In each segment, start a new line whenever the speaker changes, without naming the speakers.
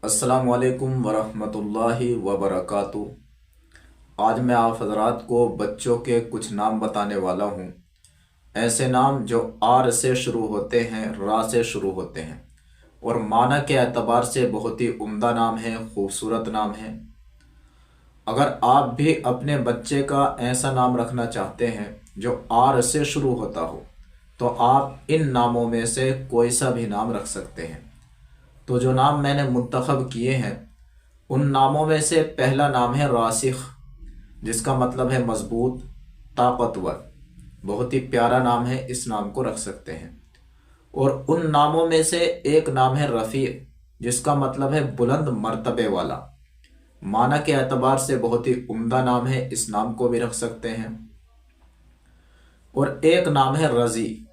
السلام علیکم ورحمۃ اللہ وبرکاتہ۔ آج میں آپ حضرات کو بچوں کے کچھ نام بتانے والا ہوں، ایسے نام جو آر سے شروع ہوتے ہیں، را سے شروع ہوتے ہیں اور معنی کے اعتبار سے بہت ہی عمدہ نام ہیں، خوبصورت نام ہیں۔ اگر آپ بھی اپنے بچے کا ایسا نام رکھنا چاہتے ہیں جو آر سے شروع ہوتا ہو تو آپ ان ناموں میں سے کوئی سا بھی نام رکھ سکتے ہیں۔ تو جو نام میں نے منتخب کیے ہیں ان ناموں میں سے پہلا نام ہے راسخ، جس کا مطلب ہے مضبوط، طاقتور۔ بہت ہی پیارا نام ہے، اس نام کو رکھ سکتے ہیں۔ اور ان ناموں میں سے ایک نام ہے رفیع، جس کا مطلب ہے بلند مرتبے والا۔ معنی کے اعتبار سے بہت ہی عمدہ نام ہے، اس نام کو بھی رکھ سکتے ہیں۔ اور ایک نام ہے رضی،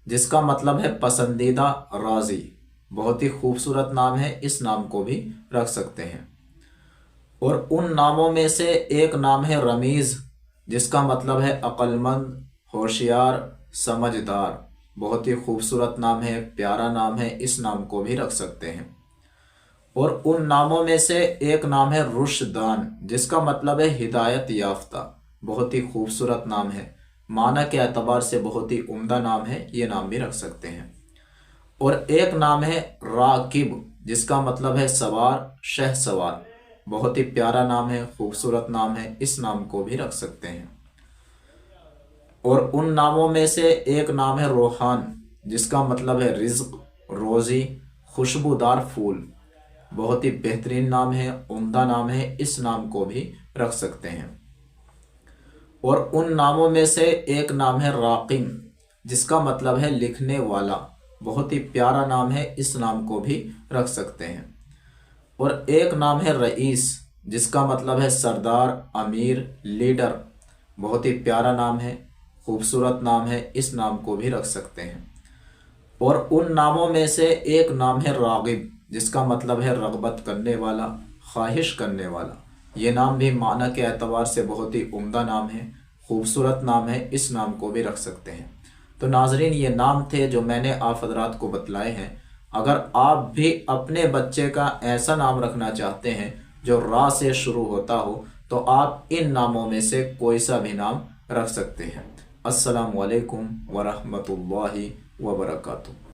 جس کا مطلب ہے پسندیدہ، راضی۔ بہت ہی خوبصورت نام ہے، اس نام کو بھی رکھ سکتے ہیں۔ اور ان ناموں میں سے ایک نام ہے رمیز، جس کا مطلب ہے عقل مند، ہوشیار، سمجھدار۔ بہت ہی خوبصورت نام ہے، پیارا نام ہے، اس نام کو بھی رکھ سکتے ہیں۔ اور ان ناموں میں سے ایک نام ہے رشدان، جس کا مطلب ہے ہدایت یافتہ۔ بہت ہی خوبصورت نام ہے، معنی کے اعتبار سے بہت ہی عمدہ نام ہے، یہ نام بھی رکھ سکتے ہیں۔ اور ایک نام ہے راکب، جس کا مطلب ہے سوار، شہ سوار۔ بہت ہی پیارا نام ہے، خوبصورت نام ہے، اس نام کو بھی رکھ سکتے ہیں۔ اور ان ناموں میں سے ایک نام ہے روحان، جس کا مطلب ہے رزق، روزی، خوشبودار پھول۔ بہت ہی بہترین نام ہے، عمدہ نام ہے، اس نام کو بھی رکھ سکتے ہیں۔ اور ان ناموں میں سے ایک نام ہے راقم، جس کا مطلب ہے لکھنے والا۔ بہت ہی پیارا نام ہے، اس نام کو بھی رکھ سکتے ہیں۔ اور ایک نام ہے رئیس، جس کا مطلب ہے سردار، امیر، لیڈر۔ بہت ہی پیارا نام ہے، خوبصورت نام ہے، اس نام کو بھی رکھ سکتے ہیں۔ اور ان ناموں میں سے ایک نام ہے راغب، جس کا مطلب ہے رغبت کرنے والا، خواہش کرنے والا۔ یہ نام بھی معنی کے اعتبار سے بہت ہی عمدہ نام ہے، خوبصورت نام ہے، اس نام کو بھی رکھ سکتے ہیں۔ تو ناظرین، یہ نام تھے جو میں نے آپ حضرات کو بتلائے ہیں۔ اگر آپ بھی اپنے بچے کا ایسا نام رکھنا چاہتے ہیں جو را سے شروع ہوتا ہو تو آپ ان ناموں میں سے کوئی سا بھی نام رکھ سکتے ہیں۔ السلام علیکم ورحمۃ اللہ وبرکاتہ۔